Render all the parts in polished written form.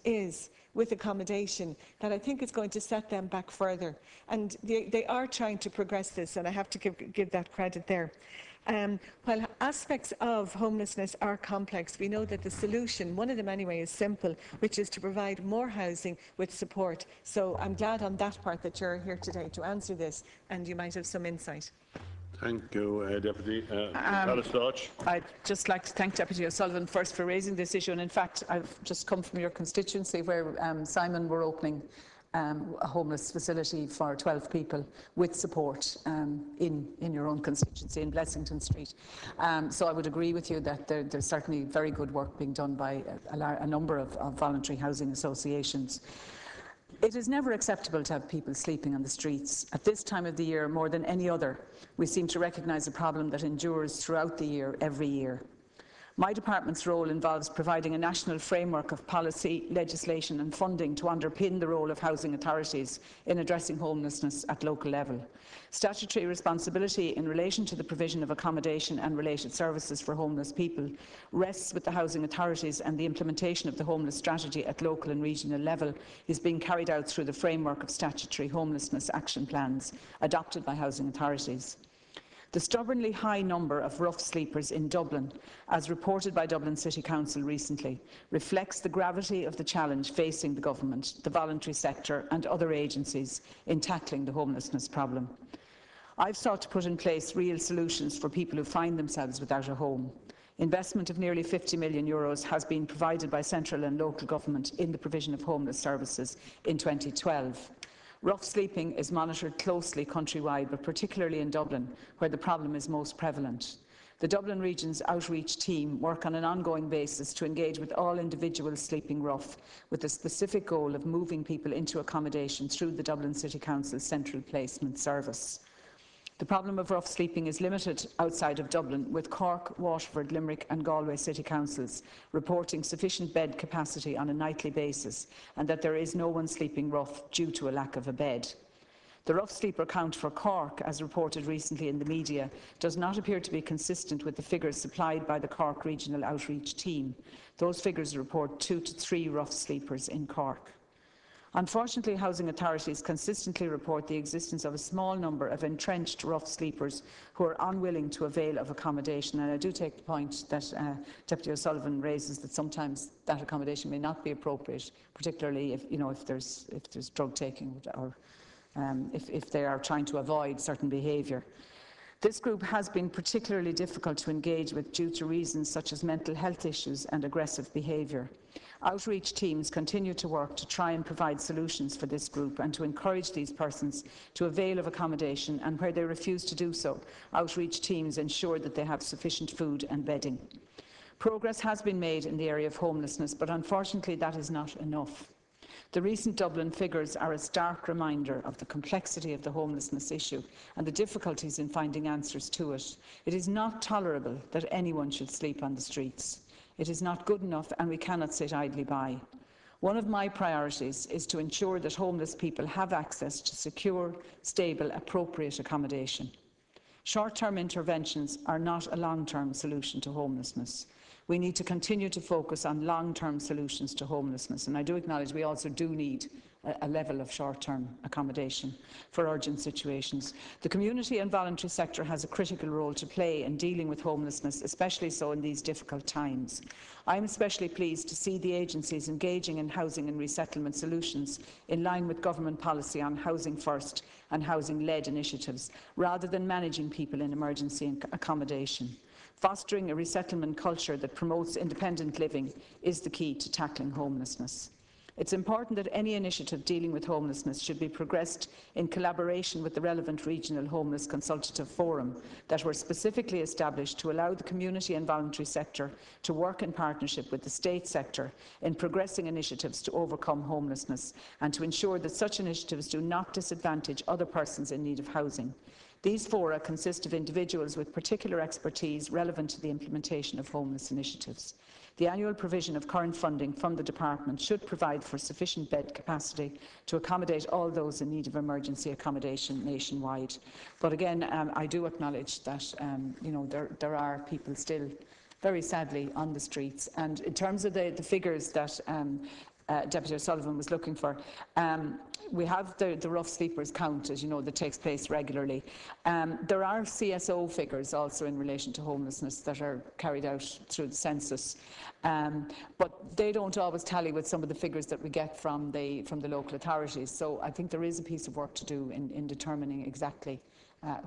is with accommodation that I think is going to set them back further. And they are trying to progress this, and I have to give that credit there. While aspects of homelessness are complex, we know that the solution, one of them anyway, is simple, which is to provide more housing with support. So I'm glad on that part that you're here today to answer this, and you might have some insight. Thank you, Deputy. Alice Dodge. I'd just like to thank Deputy O'Sullivan first for raising this issue. And in fact, I've just come from your constituency where Simon were opening a homeless facility for 12 people with support in your own constituency in Blessington Street. So I would agree with you that there's certainly very good work being done by a number of voluntary housing associations. It is never acceptable to have people sleeping on the streets. At this time of the year, more than any other, we seem to recognise a problem that endures throughout the year, every year. My department's role involves providing a national framework of policy, legislation and funding to underpin the role of housing authorities in addressing homelessness at local level. Statutory responsibility in relation to the provision of accommodation and related services for homeless people rests with the housing authorities, and the implementation of the homeless strategy at local and regional level is being carried out through the framework of statutory homelessness action plans adopted by housing authorities. The stubbornly high number of rough sleepers in Dublin, as reported by Dublin City Council recently, reflects the gravity of the challenge facing the government, the voluntary sector and other agencies in tackling the homelessness problem. I've sought to put in place real solutions for people who find themselves without a home. Investment of nearly €50 million has been provided by central and local government in the provision of homeless services in 2012. Rough sleeping is monitored closely countrywide, but particularly in Dublin, where the problem is most prevalent. The Dublin Region's outreach team work on an ongoing basis to engage with all individuals sleeping rough, with the specific goal of moving people into accommodation through the Dublin City Council's Central Placement Service. The problem of rough sleeping is limited outside of Dublin, with Cork, Waterford, Limerick and Galway City Councils reporting sufficient bed capacity on a nightly basis, and that there is no one sleeping rough due to a lack of a bed. The rough sleeper count for Cork, as reported recently in the media, does not appear to be consistent with the figures supplied by the Cork Regional Outreach Team. Those figures report 2 to 3 rough sleepers in Cork. Unfortunately, housing authorities consistently report the existence of a small number of entrenched rough sleepers who are unwilling to avail of accommodation. And I do take the point that Deputy O'Sullivan raises, that sometimes that accommodation may not be appropriate, particularly if there's drug taking or if they are trying to avoid certain behaviour. This group has been particularly difficult to engage with due to reasons such as mental health issues and aggressive behaviour. Outreach teams continue to work to try and provide solutions for this group and to encourage these persons to avail of accommodation, and where they refuse to do so, outreach teams ensure that they have sufficient food and bedding. Progress has been made in the area of homelessness, but unfortunately that is not enough. The recent Dublin figures are a stark reminder of the complexity of the homelessness issue and the difficulties in finding answers to it. It is not tolerable that anyone should sleep on the streets. It is not good enough, and we cannot sit idly by. One of my priorities is to ensure that homeless people have access to secure, stable, appropriate accommodation. Short-term interventions are not a long-term solution to homelessness. We need to continue to focus on long-term solutions to homelessness, and I do acknowledge we also do need a level of short-term accommodation for urgent situations. The community and voluntary sector has a critical role to play in dealing with homelessness, especially so in these difficult times. I am especially pleased to see the agencies engaging in housing and resettlement solutions in line with government policy on housing first and housing-led initiatives, rather than managing people in emergency accommodation. Fostering a resettlement culture that promotes independent living is the key to tackling homelessness. It's important that any initiative dealing with homelessness should be progressed in collaboration with the relevant regional homeless consultative forum that were specifically established to allow the community and voluntary sector to work in partnership with the state sector in progressing initiatives to overcome homelessness, and to ensure that such initiatives do not disadvantage other persons in need of housing. These fora consist of individuals with particular expertise relevant to the implementation of homeless initiatives. The annual provision of current funding from the Department should provide for sufficient bed capacity to accommodate all those in need of emergency accommodation nationwide. But again, I do acknowledge that there are people still very sadly on the streets. And in terms of the figures that Deputy O'Sullivan was looking for. We have the rough sleepers count, as you know, that takes place regularly. There are CSO figures also in relation to homelessness that are carried out through the census, but they don't always tally with some of the figures that we get from the local authorities. So I think there is a piece of work to do in determining exactly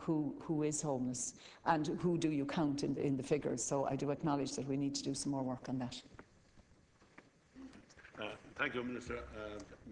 who is homeless and who do you count in the figures. So I do acknowledge that we need to do some more work on that. Thank you, Minister.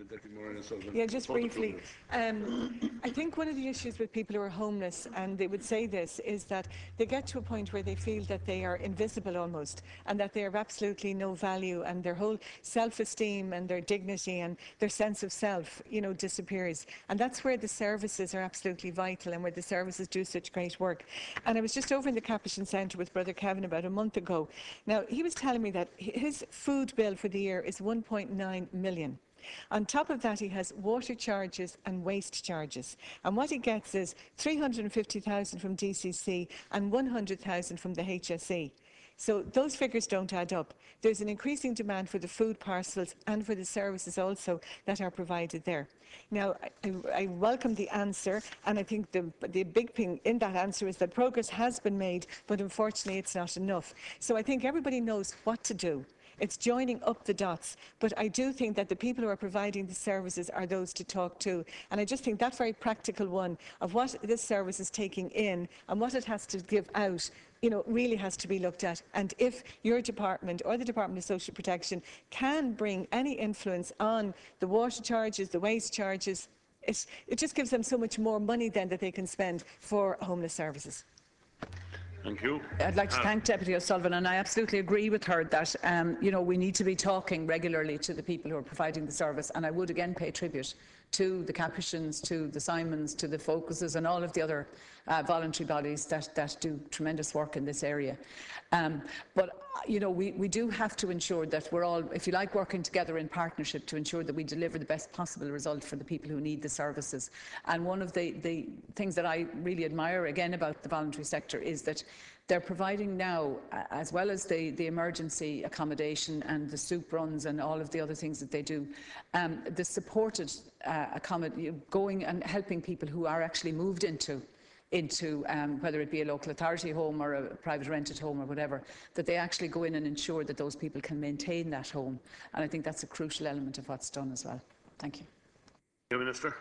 Deputy Maureen Sullivan. Yeah, just briefly. I think one of the issues with people who are homeless, and they would say this, is that they get to a point where they feel that they are invisible almost, and that they have absolutely no value, and their whole self-esteem and their dignity and their sense of self, you know, disappears. And that's where the services are absolutely vital, and where the services do such great work. And I was just over in the Capuchin Centre with Brother Kevin about a month ago. Now, he was telling me that his food bill for the year is 1.9 million. On top of that, he has water charges and waste charges. And what he gets is 350,000 from DCC and 100,000 from the HSE. So those figures don't add up. There's an increasing demand for the food parcels and for the services also that are provided there. Now, I welcome the answer, and I think the big thing in that answer is that progress has been made, but unfortunately it's not enough. So I think everybody knows what to do. It's joining up the dots, but I do think that the people who are providing the services are those to talk to. And I just think that very practical one of what this service is taking in and what it has to give out, you know, really has to be looked at. And if your department or the Department of Social Protection can bring any influence on the water charges, the waste charges, it just gives them so much more money then that they can spend for homeless services. Thank you. I'd like to thank Deputy O'Sullivan, and I absolutely agree with her that you know, we need to be talking regularly to the people who are providing the service, and I would again pay tribute to the Capuchins, to the Simons, to the Focuses and all of the other voluntary bodies that do tremendous work in this area. But you know, we do have to ensure that we're all, if you like, working together in partnership to ensure that we deliver the best possible result for the people who need the services. And one of the things that I really admire again about the voluntary sector is that they're providing now, as well as the emergency accommodation and the soup runs and all of the other things that they do, the supported going and helping people who are actually moved into whether it be a local authority home or a private rented home or whatever, that they actually go in and ensure that those people can maintain that home. And I think that's a crucial element of what's done as well. Thank you. Thank you, Minister.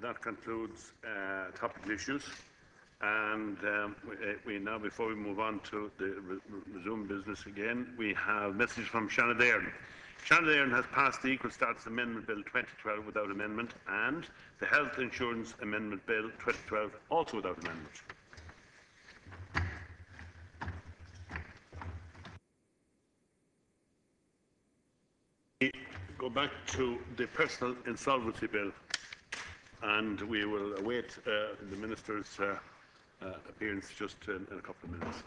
That concludes topical issues. And we now, before we move on to the resume business again, we have a message from Shannon Dail. Shannon Dail has passed the Equal Status Amendment Bill 2012 without amendment, and the Health Insurance Amendment Bill 2012 also without amendment. We go back to the Personal Insolvency Bill, and we will await the Minister's appearance just in a couple of minutes.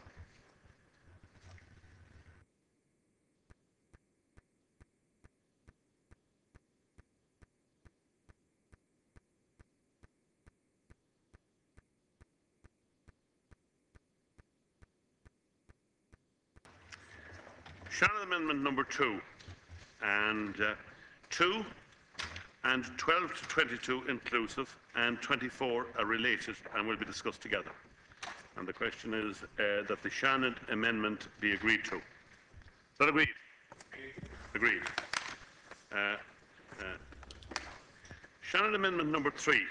Shannon Amendment number 2 and 2 and 12 to 22 inclusive and 24 are related and will be discussed together. And the question is that the Shannon Amendment be agreed to. Is that agreed? Agreed. Shannon Amendment number 3.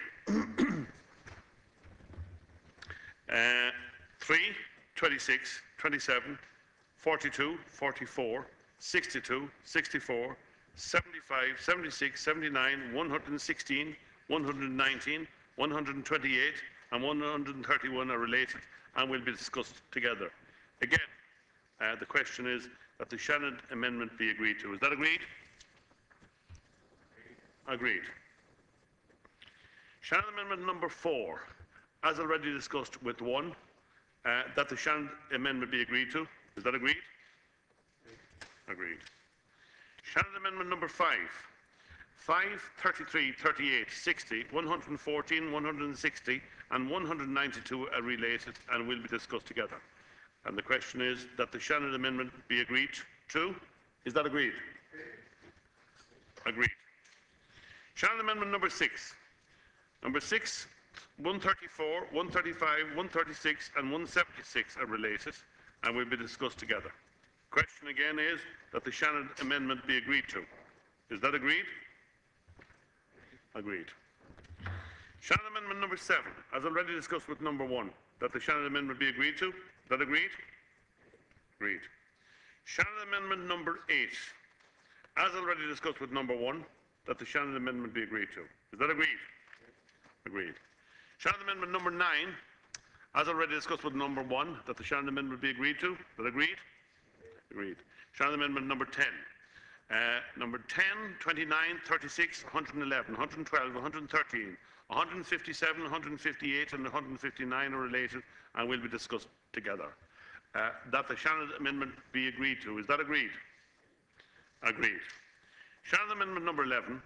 3, 26, 27, 42, 44, 62, 64, 75, 76, 79, 116, 119, 128 and 131 are related and will be discussed together. Again, the question is that the Shannon Amendment be agreed to. Is that agreed? Agreed. Shannon Amendment number 4, as already discussed with 1, that the Shannon Amendment be agreed to. Is that agreed? Agreed. Shannon Amendment number 5. 5, 33, 38, 60, 114, 160 and 192 are related and will be discussed together. And the question is that the Shannon Amendment be agreed to. Is that agreed? Agreed. Shannon Amendment number 6. Number 6, 134, 135, 136 and 176 are related and will be discussed together. Question again is that the Shannon Amendment be agreed to. Is that agreed? Agreed. Shannon Amendment number 7, as already discussed with number 1, that the Shannon Amendment be agreed to. Is that agreed? Agreed. Shannon Amendment number 8, as already discussed with number 1, that the Shannon Amendment be agreed to. Is that agreed? Agreed. Shannon Amendment number 9, as already discussed with number 1, that the Shannon Amendment be agreed to. Is that agreed? Agreed. Shannon Amendment number 10. Number 10, 29, 36, 111, 112, 113, 157, 158 and 159 are related and will be discussed together. That the Shannon Amendment be agreed to. Is that agreed? Agreed. Shannon Amendment number 11.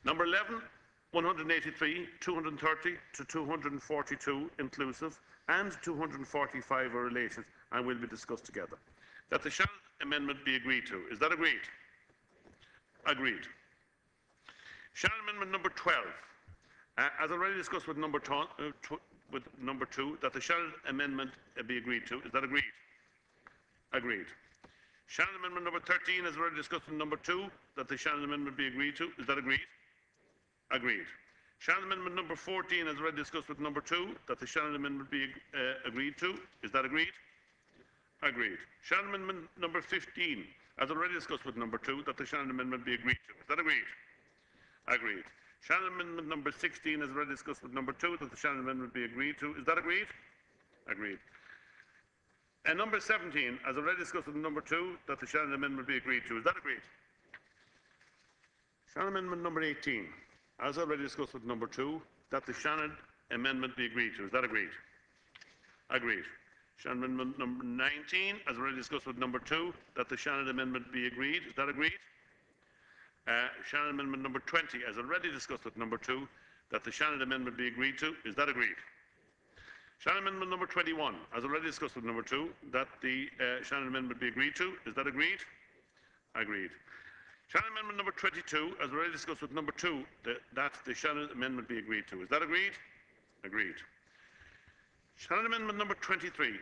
Number 11, 183, 230 to 242 inclusive and 245 are related and will be discussed together. That the Shannon Amendment be agreed to. Is that agreed? Agreed. Shannon Amendment number 12. As already discussed with number 2, that the Shannon Amendment be agreed to. Is that agreed? Agreed. Shannon Amendment number 13, as already discussed with number 2, that the Shannon Amendment be agreed to. Is that agreed? Agreed. Shannon Amendment number 14, as already discussed with number 2, that the Shannon Amendment be agreed to. Is that agreed? Agreed. Shannon Amendment number 15, as already discussed with number 2, that the Shannon Amendment be agreed to. Is that agreed? Agreed. Shannon Amendment number 16, as already discussed with number 2, that the Shannon Amendment be agreed to. Is that agreed? Agreed. And number 17, as already discussed with number 2, that the Shannon Amendment be agreed to. Is that agreed? Shannon Amendment number 18, as already discussed with number 2, that the Shannon Amendment be agreed to. Is that agreed? Agreed. Shannon Amendment number 19, as already discussed with number 2, that the Shannon Amendment be agreed. Is that agreed? Shannon Amendment number 20, as already discussed with number 2, that the Shannon Amendment be agreed to. Is that agreed? Shannon Amendment number 21, as already discussed with number 2, that the Shannon Amendment be agreed to. Is that agreed? Agreed. Shannon Amendment number 22, as already discussed with number 2, that the Shannon Amendment be agreed to. Is that agreed? Agreed. Shannon Amendment number 23.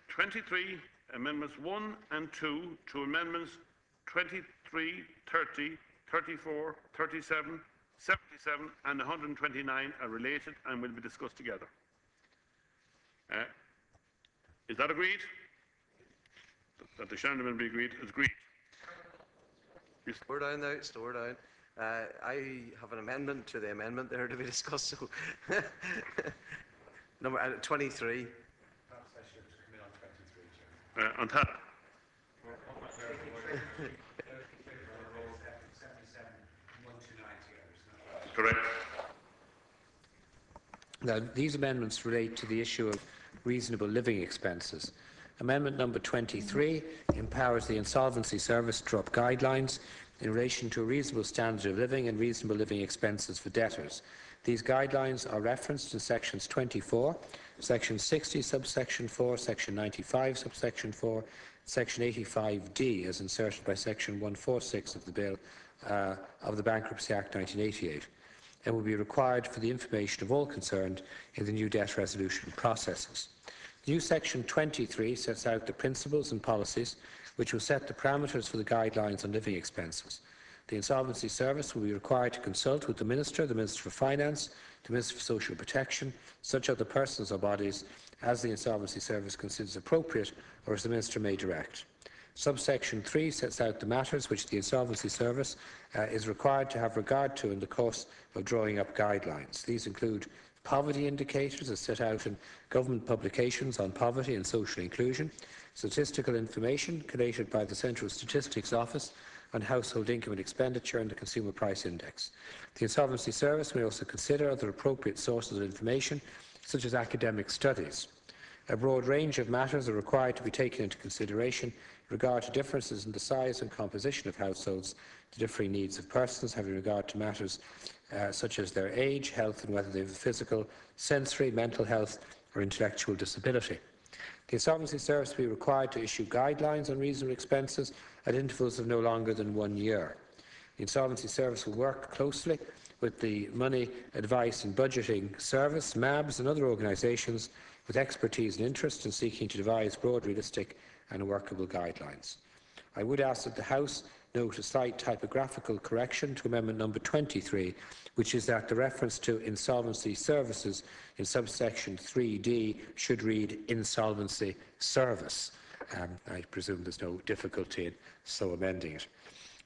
23 Amendments 1 and 2 to Amendments 23, 30, 34, 37, 77 and 129 are related and will be discussed together. Is that agreed? That the Shannon Amendment be agreed? Is agreed. Slow down now, slow down. I have an amendment to the amendment there to be discussed. So number 23. Perhaps I should come in on 23, Chair. On that. Correct. Now, these amendments relate to the issue of reasonable living expenses. Amendment number 23 empowers the Insolvency Service to draw up guidelines in relation to a reasonable standard of living and reasonable living expenses for debtors. These guidelines are referenced in sections 24, section 60, subsection 4, section 95, subsection 4, section 85D, as inserted by section 146 of the Bill of the Bankruptcy Act 1988, and will be required for the information of all concerned in the new debt resolution processes. The new section 23 sets out the principles and policies which will set the parameters for the guidelines on living expenses. The Insolvency Service will be required to consult with the Minister for Finance, the Minister for Social Protection, such other persons or bodies as the Insolvency Service considers appropriate or as the Minister may direct. Subsection 3 sets out the matters which the Insolvency Service is required to have regard to in the course of drawing up guidelines. These include poverty indicators as set out in government publications on poverty and social inclusion, statistical information collated by the Central Statistics Office on household income and expenditure and the Consumer Price Index. The Insolvency Service may also consider other appropriate sources of information, such as academic studies. A broad range of matters are required to be taken into consideration in regard to differences in the size and composition of households, the differing needs of persons, having regard to matters such as their age, health, and whether they have physical, sensory, mental health, or intellectual disability. The Insolvency Service will be required to issue guidelines on reasonable expenses at intervals of no longer than 1 year. The Insolvency Service will work closely with the Money Advice and Budgeting Service, MABS, and other organisations with expertise and interest in seeking to devise broad, realistic and workable guidelines. I would ask that the House note a slight typographical correction to Amendment number 23, which is that the reference to insolvency services in subsection 3D should read insolvency service. I presume there's no difficulty in so amending it.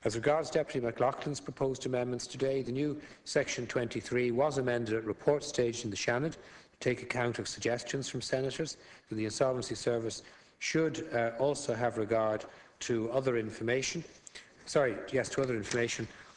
As regards Deputy McLaughlin's proposed amendments today, the new section 23 was amended at report stage in the Shannon to take account of suggestions from senators that the Insolvency Service should also have regard to other information,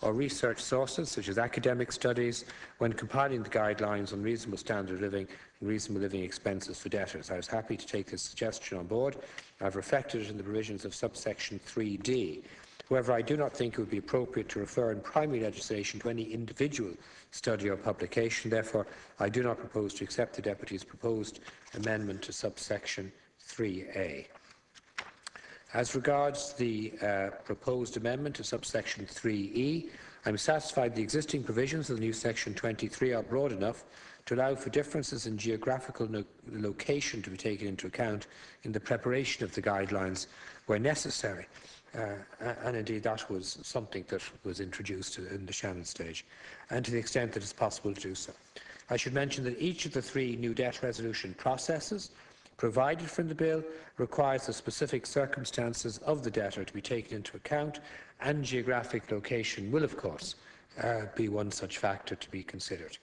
or research sources such as academic studies when compiling the guidelines on reasonable standard of living and reasonable living expenses for debtors. I was happy to take this suggestion on board. I have reflected it in the provisions of subsection 3D. However, I do not think it would be appropriate to refer in primary legislation to any individual study or publication. Therefore, I do not propose to accept the Deputy's proposed amendment to subsection 3A. As regards the proposed amendment to subsection 3E, I am satisfied the existing provisions of the new section 23 are broad enough to allow for differences in geographical location to be taken into account in the preparation of the guidelines where necessary. And indeed that was something that was introduced in the Shannon stage, and to the extent that it is possible to do so. I should mention that each of the 3 new debt resolution processes provided for in the bill requires the specific circumstances of the debtor to be taken into account, and geographic location will, of course, be one such factor to be considered.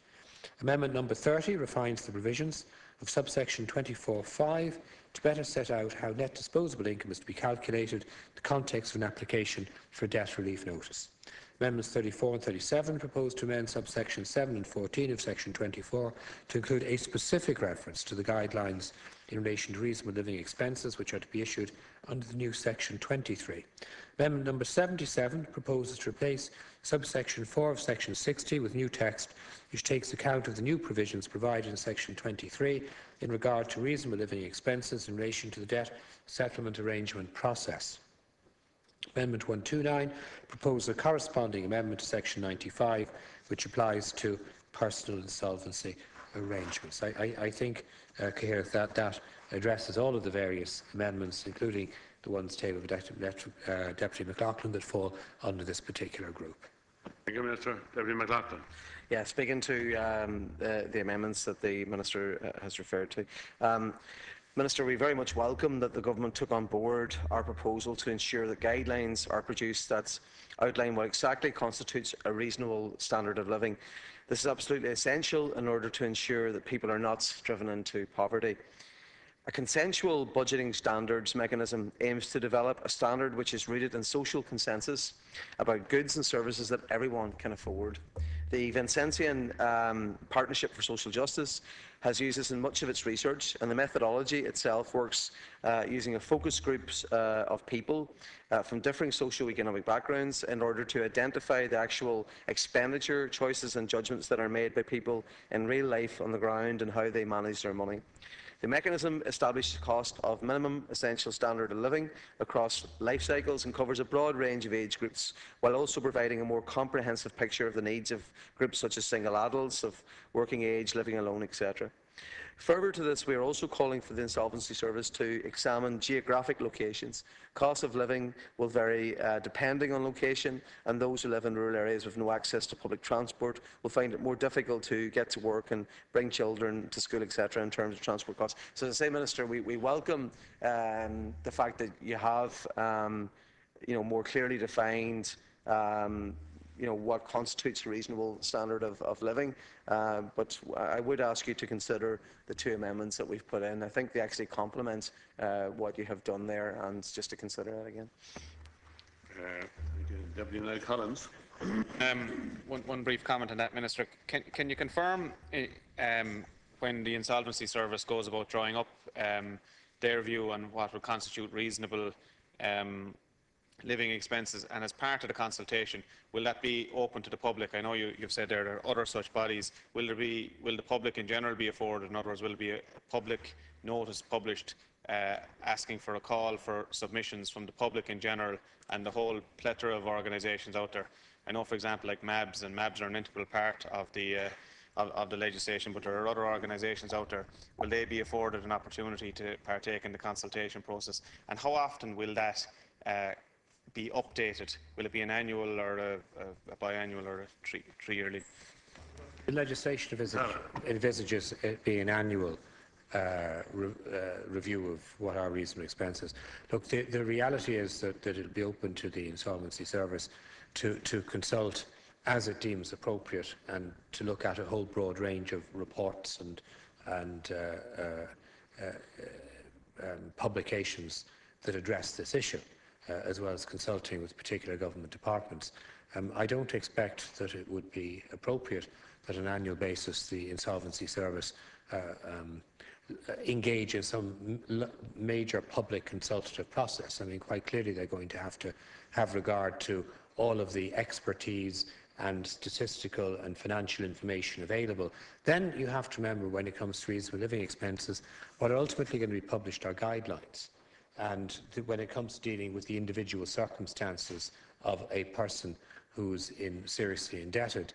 Amendment number 30 refines the provisions of subsection 24(5) to better set out how net disposable income is to be calculated in the context of an application for a debt relief notice. Amendments 34 and 37 propose to amend subsections 7 and 14 of section 24 to include a specific reference to the guidelines in relation to reasonable living expenses which are to be issued under the new section 23. Amendment number 77 proposes to replace subsection 4 of section 60 with new text which takes account of the new provisions provided in section 23 in regard to reasonable living expenses in relation to the debt settlement arrangement process. Amendment 129 proposes a corresponding amendment to section 95 which applies to personal insolvency arrangements. I think, Cahir, that addresses all of the various amendments, including the ones tabled by Deputy McLaughlin, that fall under this particular group. Thank you, Minister. Deputy McLaughlin. Yeah, speaking to the amendments that the Minister has referred to. Minister, we very much welcome that the Government took on board our proposal to ensure that guidelines are produced that outline what exactly constitutes a reasonable standard of living. This is absolutely essential in order to ensure that people are not driven into poverty. A consensual budgeting standards mechanism aims to develop a standard which is rooted in social consensus about goods and services that everyone can afford. The Vincentian Partnership for Social Justice has used this in much of its research, and the methodology itself works using a focus groups of people from differing socio-economic backgrounds in order to identify the actual expenditure choices and judgments that are made by people in real life on the ground and how they manage their money. The mechanism establishes a cost of minimum essential standard of living across life cycles and covers a broad range of age groups, while also providing a more comprehensive picture of the needs of groups such as single adults, of working age, living alone, etc. Further to this, we are also calling for the Insolvency Service to examine geographic locations. Costs of living will vary depending on location, and those who live in rural areas with no access to public transport will find it more difficult to get to work and bring children to school, etc., in terms of transport costs. So, as I say, Minister, we welcome the fact that you have more clearly defined what constitutes a reasonable standard of living, but I would ask you to consider the 2 amendments that we've put in. I think they actually complement what you have done there, and just to consider that again. Thank you. Deputy Niall Collins. One brief comment on that, Minister. Can you confirm when the Insolvency Service goes about drawing up their view on what would constitute reasonable living expenses, and as part of the consultation, will that be open to the public? I know you've said there are other such bodies. Will the public in general be afforded? In other words, will there be a public notice published asking for a call for submissions from the public in general and the whole plethora of organisations out there? I know, for example, like MABs, and MABs are an integral part of the legislation, but there are other organisations out there. Will they be afforded an opportunity to partake in the consultation process? And how often will that be updated? Will it be an annual or a biannual or a three-yearly? The legislation envisages it being an annual review of what are reasonable expenses. Look, the reality is that it will be open to the Insolvency Service to consult as it deems appropriate and to look at a whole broad range of reports and publications that address this issue, as well as consulting with particular government departments. I don't expect that it would be appropriate that on an annual basis the Insolvency Service engage in some major public consultative process. I mean, quite clearly they're going to have regard to all of the expertise and statistical and financial information available. Then you have to remember, when it comes to reasonable living expenses, what are ultimately going to be published are guidelines. And when it comes to dealing with the individual circumstances of a person who's seriously indebted,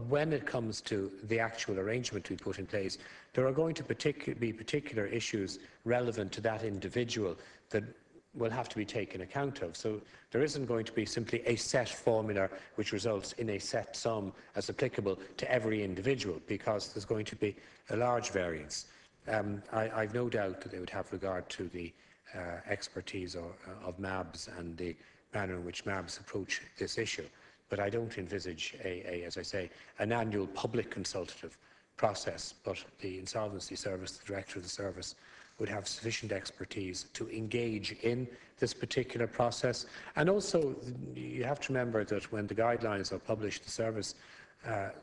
when it comes to the actual arrangement we put in place, there are going to be particular issues relevant to that individual that will have to be taken account of. So there isn't going to be simply a set formula which results in a set sum as applicable to every individual, because there's going to be a large variance. I've no doubt that they would have regard to the expertise of MABs and the manner in which MABs approach this issue. But I don't envisage, as I say, an annual public consultative process. But the Insolvency Service, the Director of the Service, would have sufficient expertise to engage in this particular process. And also, you have to remember that when the guidelines are published, the Service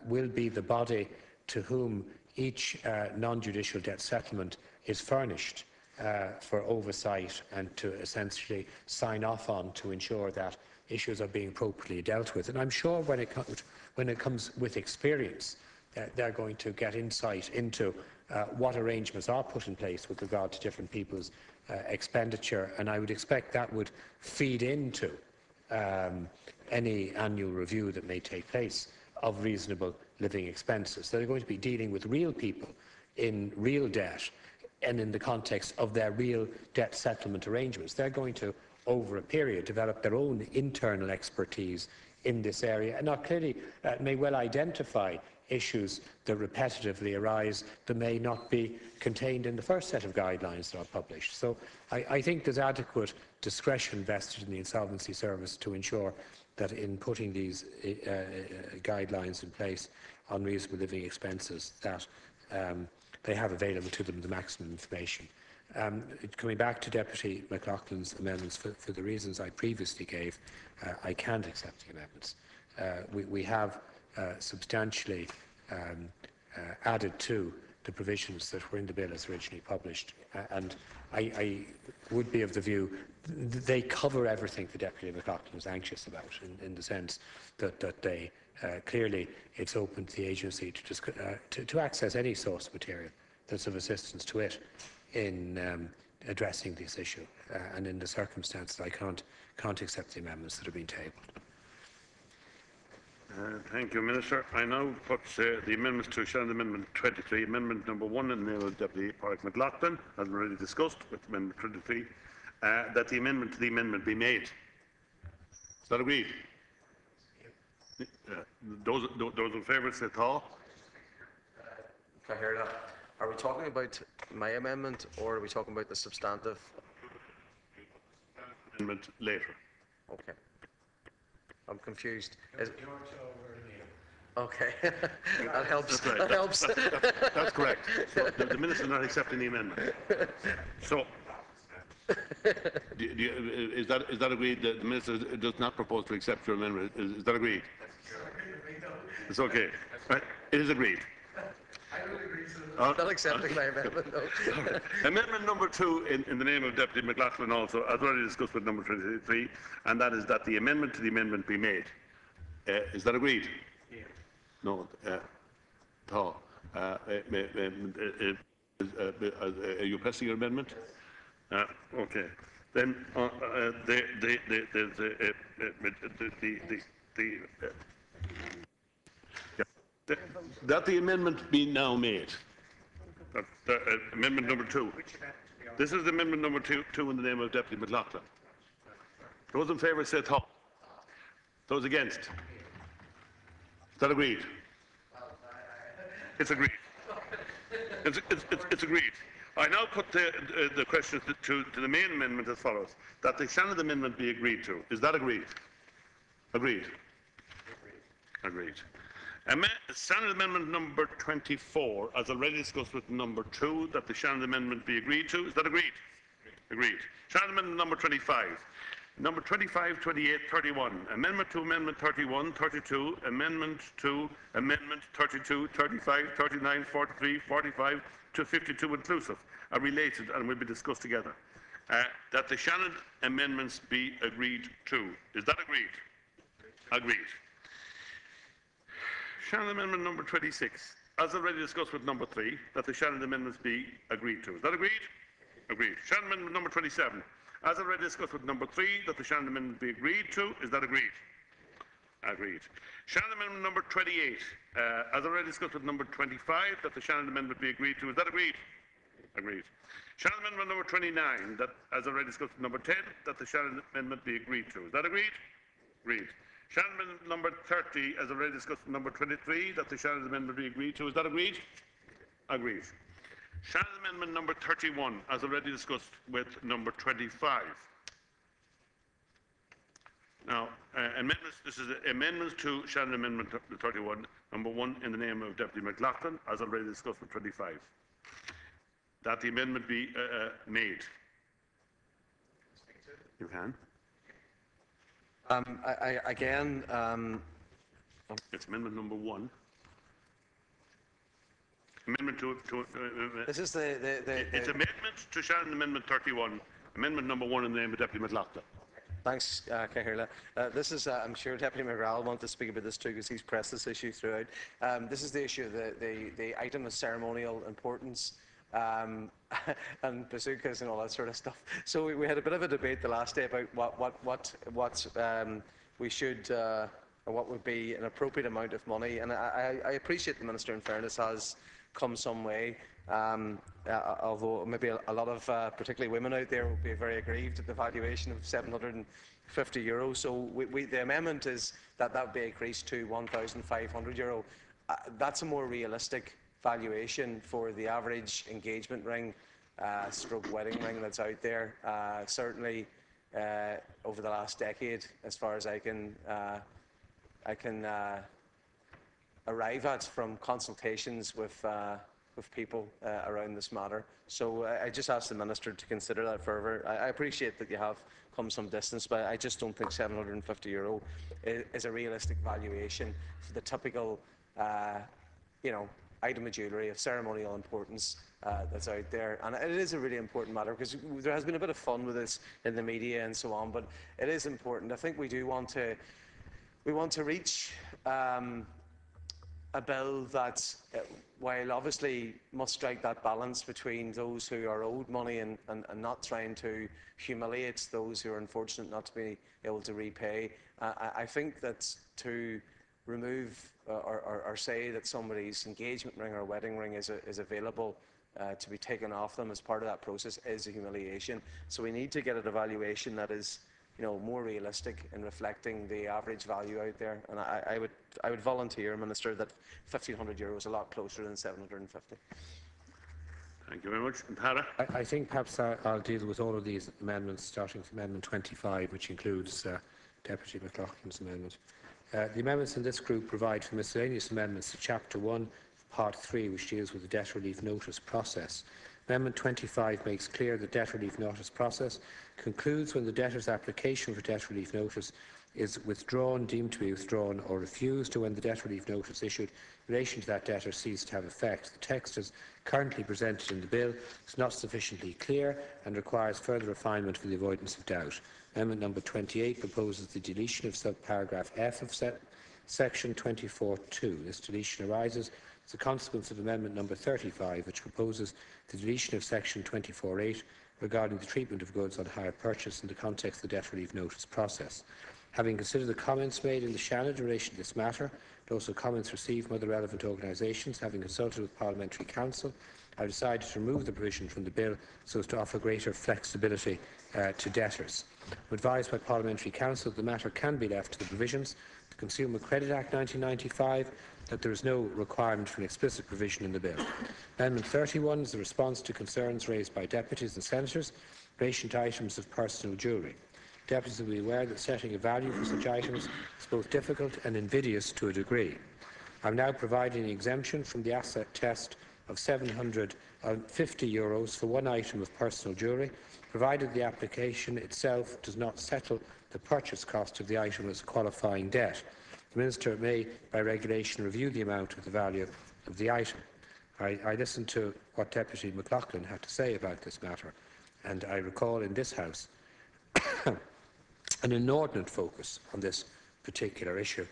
will be the body to whom each non-judicial debt settlement is furnished for oversight and to essentially sign off on to ensure that issues are being appropriately dealt with. And I'm sure when it comes with experience, they're going to get insight into what arrangements are put in place with regard to different people's expenditure, and I would expect that would feed into any annual review that may take place of reasonable living expenses. They're going to be dealing with real people in real debt and in the context of their real debt settlement arrangements. They're going to, over a period, develop their own internal expertise in this area, and not clearly may well identify issues that repetitively arise that may not be contained in the first set of guidelines that are published. So I think there's adequate discretion vested in the Insolvency Service to ensure that in putting these guidelines in place on reasonable living expenses, that they have available to them the maximum information. Coming back to Deputy McLaughlin's amendments, for the reasons I previously gave, I can't accept the amendments. We have substantially added to the provisions that were in the bill as originally published, and I would be of the view they cover everything the Deputy McLaughlin was anxious about, in the sense that they clearly it's open to the agency to access any source material that's of assistance to it in addressing this issue, and in the circumstances I can't accept the amendments that have been tabled. Thank you, Minister. I now put the amendments to Shannon Amendment 23. Amendment number 1 in the name of Deputy Padraig McLaughlin has been already discussed with Amendment 23, that the amendment to the amendment be made. Is that agreed? Those in favour say aye. Can I hear that? Are we talking about my amendment, or are we talking about the substantive? Amendment later. Okay. I'm confused. Okay, that helps. That's right. That helps. That's correct. So the Minister is not accepting the amendment. So, is that agreed that the Minister does not propose to accept your amendment? Is that agreed? It's okay. Right. It is agreed. Not accepting my amendment, no. Amendment number 2 in the name of Deputy McLaughlin also, as already discussed with number 23, and that is that the amendment to the amendment be made. Is that agreed? Yeah. No. Are you pressing your amendment? Okay. Then the that the amendment be now made. Amendment number 2. This is amendment number two in the name of Deputy McLaughlin. Those in favour say aye. Those against? Is that agreed? It's agreed. It's agreed. I now put the question to the main amendment as follows: that the Shannon amendment be agreed to. Is that agreed? Agreed. Agreed. Shannon amendment number 24, as already discussed with number 2, that the Shannon amendment be agreed to. Is that agreed? Agreed. Shannon amendment number 25. Number 25, 28, 31. Amendment to Amendment 31, 32, Amendment to Amendment 32, 35, 39, 43, 45 to 52 inclusive are related and will be discussed together. That the Shannon amendments be agreed to. Is that agreed? Agreed. Shannon amendment number 26, as already discussed with number 3, that the Shannon amendments be agreed to. Is that agreed? Agreed. Shannon amendment number 27, as already discussed with number 3, that the Shannon amendment be agreed to. Is that agreed? Agreed. Shannon amendment number 28, as already discussed with number 25, that the Shannon amendment be agreed to. Is that agreed? Agreed. Shannon amendment number 29, that as already discussed with number 10, that the Shannon amendment be agreed to. Is that agreed? Agreed. Shannon amendment number 30, as already discussed with number 23, that the Shannon amendment be agreed to. Is that agreed? Agreed. Shannon amendment number 31, as already discussed with number 25. Now, this is amendments to Shannon amendment 31, number 1, in the name of Deputy McLaughlin, as already discussed with 25. That the amendment be made. You can. It's amendment number 1. Amendment to This is it's amendment to Shannon Amendment 31. Amendment number 1 in the name of Deputy McLaughlin. Thanks, Cahirla. This is, I'm sure Deputy McGrath will want to speak about this too, because he's pressed this issue throughout. This is the issue of the item of ceremonial importance, and bazookas and all that sort of stuff. So we had a bit of a debate the last day about what we should, or what would be an appropriate amount of money. And I appreciate the Minister, in fairness, has come some way. Although maybe a lot of particularly women out there will be very aggrieved at the valuation of €750. So the amendment is that would be increased to €1,500. That's a more realistic valuation for the average engagement ring, stroke wedding ring that's out there. Certainly over the last decade, as far as I can arrive at from consultations with people around this matter. So I just ask the Minister to consider that further. I appreciate that you have come some distance, but I just don't think €750 is a realistic valuation for the typical, item of jewellery of ceremonial importance that's out there. And it is a really important matter, because there has been a bit of fun with this in the media and so on, but it is important. I think we want to reach a bill that, while obviously must strike that balance between those who are owed money and not trying to humiliate those who are unfortunate not to be able to repay, I think that to remove or say that somebody's engagement ring or wedding ring is available to be taken off them as part of that process is a humiliation. So we need to get an evaluation that is more realistic in reflecting the average value out there. And I would volunteer, Minister, that €1,500 is a lot closer than 750. Thank you very much. Tara? I think perhaps I'll deal with all of these amendments, starting with Amendment 25, which includes Deputy McLaughlin's amendment. The amendments in this group provide for miscellaneous amendments to Chapter 1, Part 3, which deals with the debt relief notice process. Amendment 25 makes clear the debt relief notice process concludes when the debtor's application for debt relief notice is withdrawn, deemed to be withdrawn, or refused, or when the debt relief notice issued in relation to that debtor ceased to have effect. The text as currently presented in the bill is not sufficiently clear and requires further refinement for the avoidance of doubt. Amendment number 28 proposes the deletion of subparagraph F of section 24(2). This deletion arises as a consequence of Amendment number 35, which proposes the deletion of section 24(8) regarding the treatment of goods on hire purchase in the context of the debt relief notice process. Having considered the comments made in the Shannon in relation to this matter, and also comments received from other relevant organisations, having consulted with Parliamentary Council, I have decided to remove the provision from the bill so as to offer greater flexibility to debtors. I'm advised by Parliamentary Council that the matter can be left to the provisions of the Consumer Credit Act 1995, that there is no requirement for an explicit provision in the bill. Amendment 31 is a response to concerns raised by deputies and senators in relation to items of personal jewellery. Deputies will be aware that setting a value for such items is both difficult and invidious to a degree. I am now providing an exemption from the asset test of €750 for one item of personal jewellery, provided the application itself does not settle the purchase cost of the item as qualifying debt. The Minister may, by regulation, review the amount of the value of the item. I listened to what Deputy McLaughlin had to say about this matter, and I recall in this House an inordinate focus on this particular issue.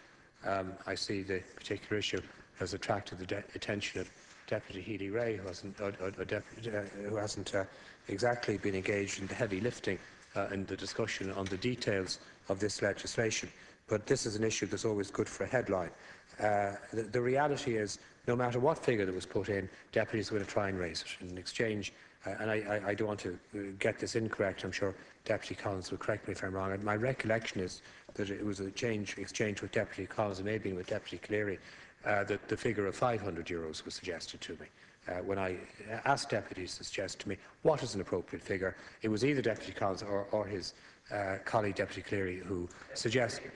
I see the particular issue has attracted the attention of Deputy Healy Ray, who hasn't exactly been engaged in the heavy lifting in the discussion on the details of this legislation. But this is an issue that's always good for a headline. The reality is, no matter what figure that was put in, deputies are going to try and raise it in exchange. And I don't want to get this incorrect. I'm sure Deputy Collins will correct me if I'm wrong. And my recollection is that it was an exchange with Deputy Collins, and maybe with Deputy Cleary, that the figure of €500 was suggested to me. When I asked deputies to suggest to me what is an appropriate figure, it was either Deputy Collins or his colleague Deputy Cleary who suggested.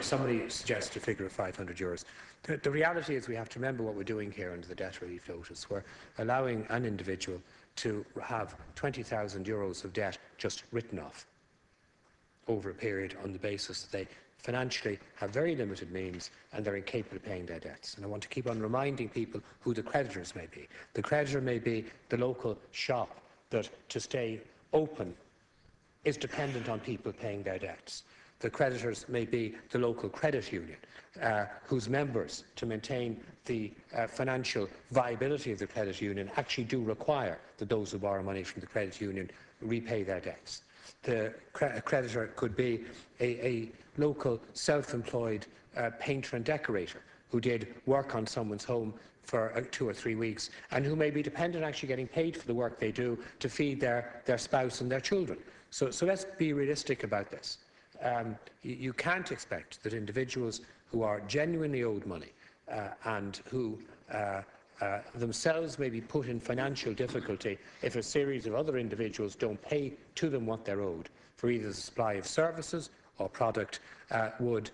Somebody suggested a figure of €500. The reality is we have to remember what we're doing here under the debt relief notice. We're allowing an individual to have €20,000 of debt just written off over a period on the basis that they financially have very limited means and they're incapable of paying their debts. And I want to keep on reminding people who the creditors may be. The creditor may be the local shop that, to stay open, is dependent on people paying their debts. The creditors may be the local credit union, whose members, to maintain the financial viability of the credit union, actually do require that those who borrow money from the credit union repay their debts. The creditor could be a local self-employed painter and decorator who did work on someone's home for 2 or 3 weeks and who may be dependent on actually getting paid for the work they do to feed their spouse and their children. So let's be realistic about this. You can't expect that individuals who are genuinely owed money and who themselves may be put in financial difficulty if a series of other individuals don't pay to them what they're owed for either the supply of services or product would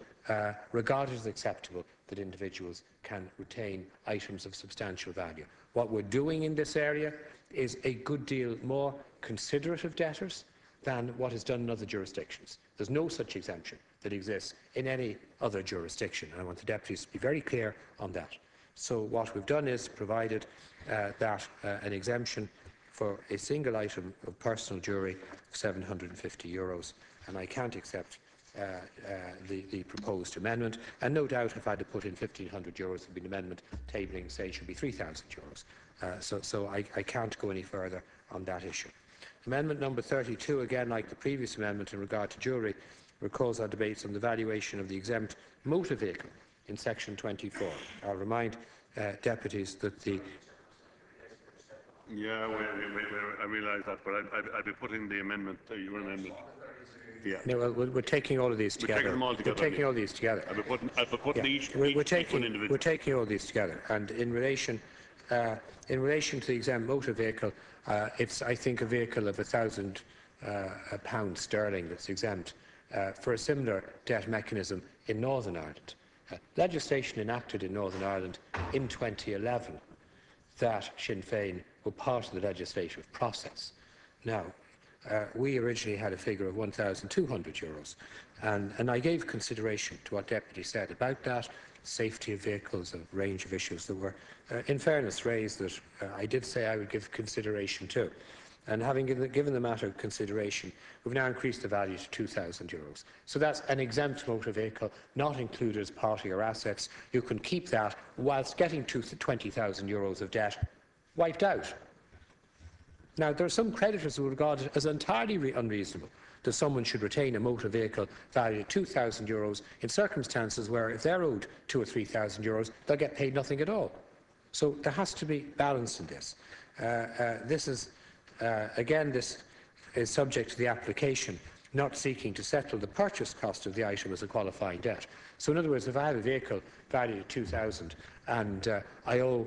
regard it as acceptable that individuals can retain items of substantial value. What we're doing in this area is a good deal more considerate of debtors than what is done in other jurisdictions. There's no such exemption that exists in any other jurisdiction, and I want the deputies to be very clear on that. So what we've done is provided that an exemption for a single item of personal jewellery of €750, and I can't accept the proposed amendment. And no doubt, if I had to put in €1,500, it would be an amendment tabling, say, it should be €3,000. So I can't go any further on that issue. Amendment number 32, again like the previous amendment in regard to jewellery, recalls our debates on the valuation of the exempt motor vehicle in section 24. I'll remind deputies that the... Yeah, I realise that, but I'd be putting the amendment, your amendment. Yeah. No, well, we're taking all of these together. We're taking them all together. We're taking all these together. I'll be putting each one individually. We're taking all these together, and in relation to the exempt motor vehicle, it's, I think, a vehicle of £1,000 sterling that's exempt for a similar debt mechanism in Northern Ireland. Legislation enacted in Northern Ireland in 2011 that Sinn Féin were part of the legislative process. Now, we originally had a figure of €1,200, and I gave consideration to what Deputy said about that, safety of vehicles, a range of issues that were, in fairness, raised that I did say I would give consideration to. And having given the matter consideration, we've now increased the value to €2,000. So that's an exempt motor vehicle, not included as part of your assets. You can keep that whilst getting €20,000 of debt wiped out. Now, there are some creditors who regard it as entirely unreasonable that someone should retain a motor vehicle valued at €2,000 in circumstances where, if they're owed €2,000 or €3,000, they'll get paid nothing at all. So there has to be balance in this. Again, this is subject to the application not seeking to settle the purchase cost of the item as a qualifying debt. So in other words, if I have a vehicle valued at €2,000 and I owe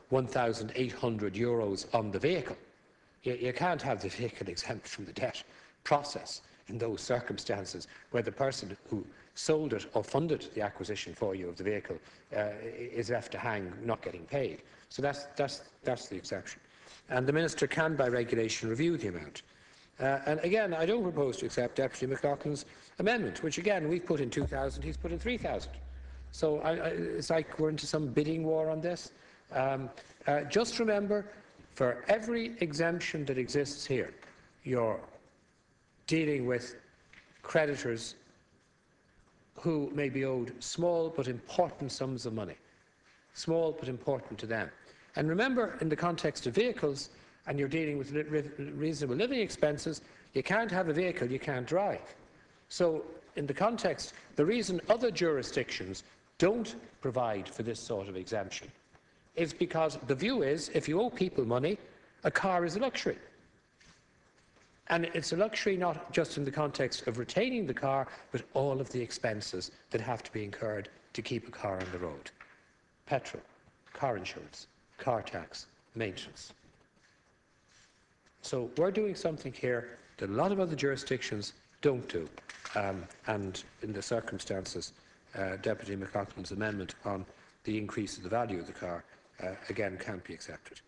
€1,800 on the vehicle, you can't have the vehicle exempt from the debt process in those circumstances where the person who sold it or funded the acquisition for you of the vehicle is left to hang, not getting paid. So that's the exception. And the Minister can, by regulation, review the amount. And again, I don't propose to accept Deputy McLaughlin's amendment, which again we've put in 2,000, he's put in 3,000. So it's like we're into some bidding war on this. Just remember, for every exemption that exists here, you're dealing with creditors who may be owed small but important sums of money, small but important to them. And remember, in the context of vehicles, and you're dealing with reasonable living expenses, you can't have a vehicle you can't drive. So in the context, the reason other jurisdictions don't provide for this sort of exemption is because the view is, if you owe people money, a car is a luxury. And it's a luxury not just in the context of retaining the car, but all of the expenses that have to be incurred to keep a car on the road. Petrol, car insurance, car tax, maintenance. So we're doing something here that a lot of other jurisdictions don't do. And in the circumstances, Deputy McLaughlin's amendment on the increase of the value of the car, again, can't be accepted.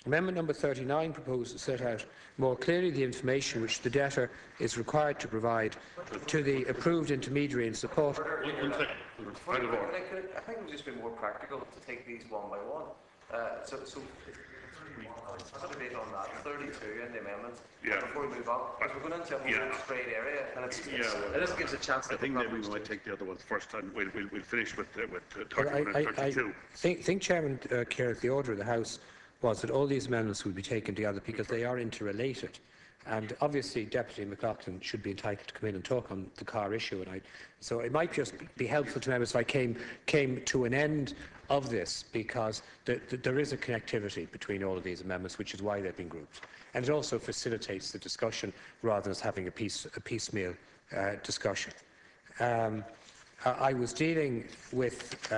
Amendment number 39 proposes to set out more clearly the information which the debtor is required to provide to the approved intermediary in support. I think it would just be more practical to take these one by one. So a debate on that, 32 in the amendment, before we move on, because we're going into a whole straight area, and it just gives a chance to... I think maybe we might take the other ones first, and we'll finish with 31 and 32. I think, Chairman Kerr, the order of the House was that all these amendments would be taken together because they are interrelated. And obviously, Deputy McLaughlin should be entitled to come in and talk on the car issue. So it might just be helpful to members if I came to an end of this, because there is a connectivity between all of these amendments, which is why they've been grouped. And it also facilitates the discussion rather than us having a piecemeal discussion. I was dealing with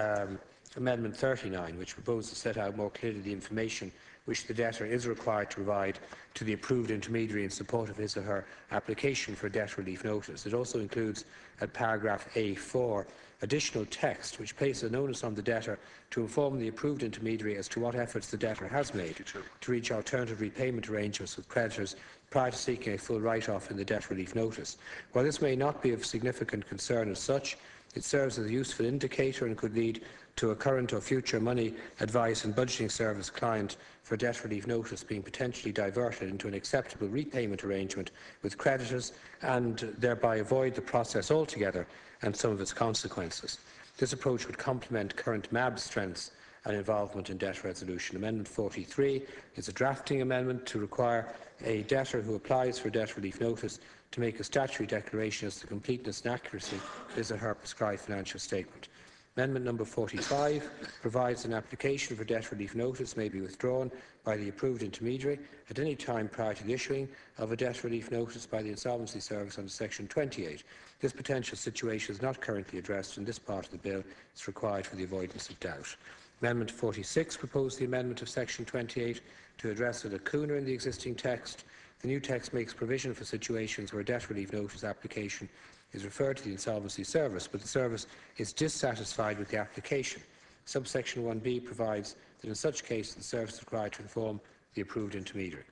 Amendment 39, which proposes to set out more clearly the information which the debtor is required to provide to the approved intermediary in support of his or her application for debt relief notice. It also includes, at paragraph A4, additional text which places a notice on the debtor to inform the approved intermediary as to what efforts the debtor has made to reach alternative repayment arrangements with creditors prior to seeking a full write-off in the debt relief notice. While this may not be of significant concern as such, it serves as a useful indicator and could lead to a current or future money advice and budgeting service client for debt relief notice being potentially diverted into an acceptable repayment arrangement with creditors, and thereby avoid the process altogether and some of its consequences. This approach would complement current MAB strengths and involvement in debt resolution. Amendment 43 is a drafting amendment to require a debtor who applies for debt relief notice to make a statutory declaration as to the completeness and accuracy of his or her prescribed financial statement. Amendment number 45 provides an application for debt relief notice may be withdrawn by the approved intermediary at any time prior to the issuing of a debt relief notice by the Insolvency Service under Section 28. This potential situation is not currently addressed in this part of the bill. It's required for the avoidance of doubt. Amendment 46 proposed the amendment of Section 28 to address a lacuna in the existing text. The new text makes provision for situations where a debt relief notice application is referred to the Insolvency Service, but the Service is dissatisfied with the application. Subsection 1b provides that in such case the Service is required to inform the approved intermediary.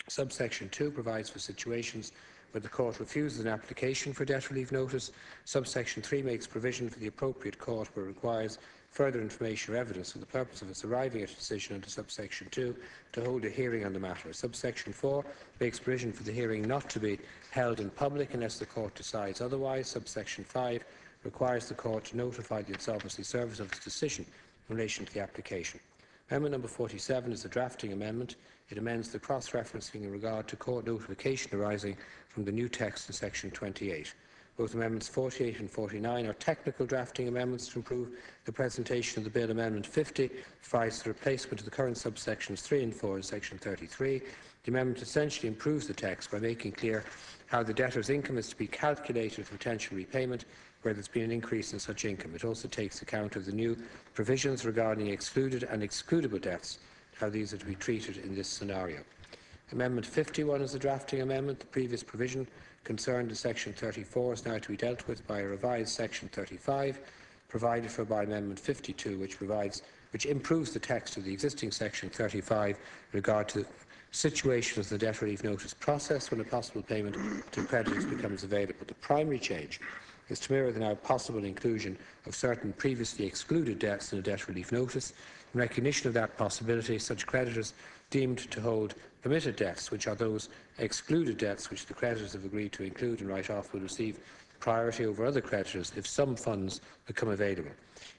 Subsection 2 provides for situations where the court refuses an application for debt relief notice. Subsection 3 makes provision for the appropriate court where it requires further information or evidence for the purpose of its arriving at a decision under subsection 2 to hold a hearing on the matter. Subsection 4 makes provision for the hearing not to be held in public unless the court decides otherwise. Subsection 5 requires the court to notify the Insolvency Service of its decision in relation to the application. Amendment number 47 is a drafting amendment. It amends the cross-referencing in regard to court notification arising from the new text in section 28. Both amendments 48 and 49 are technical drafting amendments to improve the presentation of the bill. Amendment 50 provides the replacement of the current subsections 3 and 4 in section 33. The amendment essentially improves the text by making clear how the debtor's income is to be calculated for potential repayment where there has been an increase in such income. It also takes account of the new provisions regarding excluded and excludable debts, how these are to be treated in this scenario. Amendment 51 is a drafting amendment. The previous provision concerned in section 34 is now to be dealt with by a revised section 35, provided for by Amendment 52, which improves the text of the existing section 35 in regard to situations of the debt relief notice process when a possible payment to creditors becomes available. The primary change is to mirror the now possible inclusion of certain previously excluded debts in a debt relief notice. In recognition of that possibility, such creditors deemed to hold permitted debts, which are those excluded debts which the creditors have agreed to include and write off, will receive priority over other creditors if some funds become available.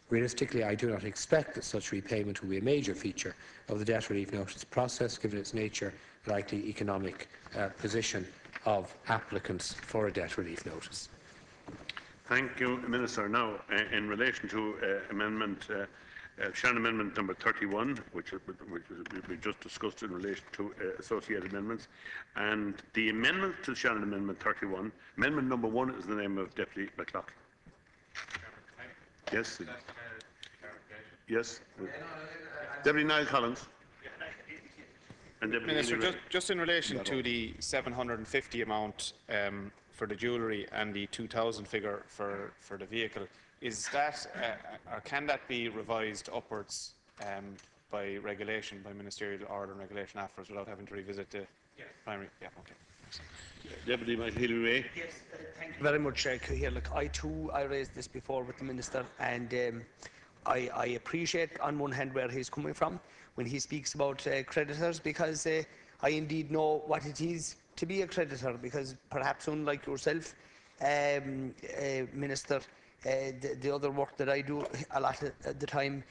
Realistically, I do not expect that such repayment will be a major feature of the debt relief notice process, given its nature, likely economic position of applicants for a debt relief notice. Thank you, Minister. Now, in relation to Shannon Amendment number 31, which we just discussed in relation to associated amendments, and the amendment to Shannon Amendment 31, Amendment number 1 is the name of Deputy McLaughlin. Yes. Yes. Deputy Niall Collins. And Deputy Minister, just in relation to the 750 amount for the jewellery and the 2,000 figure for the vehicle, is that or can that be revised upwards by regulation, by ministerial order and regulation afterwards, without having to revisit the primary? Yeah, okay. Deputy Hilary. Yes, thank you very much, Cahir. Look, I raised this before with the Minister, and I appreciate on one hand where he's coming from when he speaks about creditors, because I indeed know what it is to be a creditor, because perhaps unlike yourself, Minister, the other work that I do a lot of the time